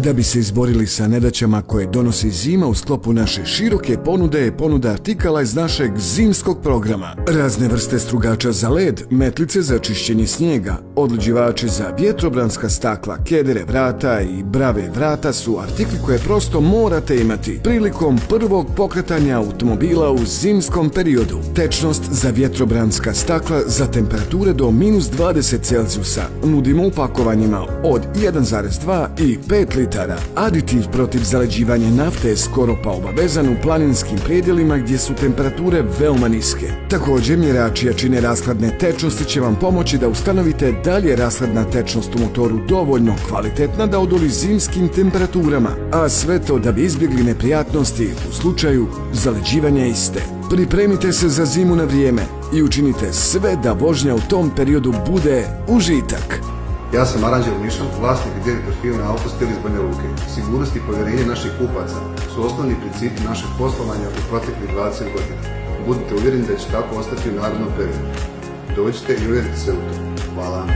Da bi se izborili sa nedaćama koje donosi zima u sklopu naše široke ponude je ponuda artikala iz našeg zimskog programa. Razne vrste strugača za led, metlice za čišćenje snijega, odleđivači za vjetrobranska stakla, kedere vrata i brave vrata su artikli koje prosto morate imati prilikom prvog pokretanja automobila u zimskom periodu. Tečnost za vjetrobranska stakla za temperature do -20 Celzijusa nudimo u pakovanjima od 1,2 i 5 litara. Aditiv protiv zaleđivanja nafte je skoro pa obavezan u planinskim predjelima gdje su temperature veoma niske. Također, mjerači jačine rashladne tečnosti će vam pomoći da ustanovite da li je rashladna tečnost u motoru dovoljno kvalitetna da odoli zimskim temperaturama, a sve to da bi izbjegli neprijatnosti u slučaju zaleđivanja iste. Pripremite se za zimu na vrijeme i učinite sve da vožnja u tom periodu bude užitak. Ja sam Aranđel Mišan, vlasnik i direktor firme Autostil iz Banja Luke. Sigurnost i povjerenje naših kupaca su osnovni principi našeg poslovanja u proteklih 20 godina. Budite uvjereni da će tako ostati u narednom periodu. Dođite i uvjerite se u to. Hvala.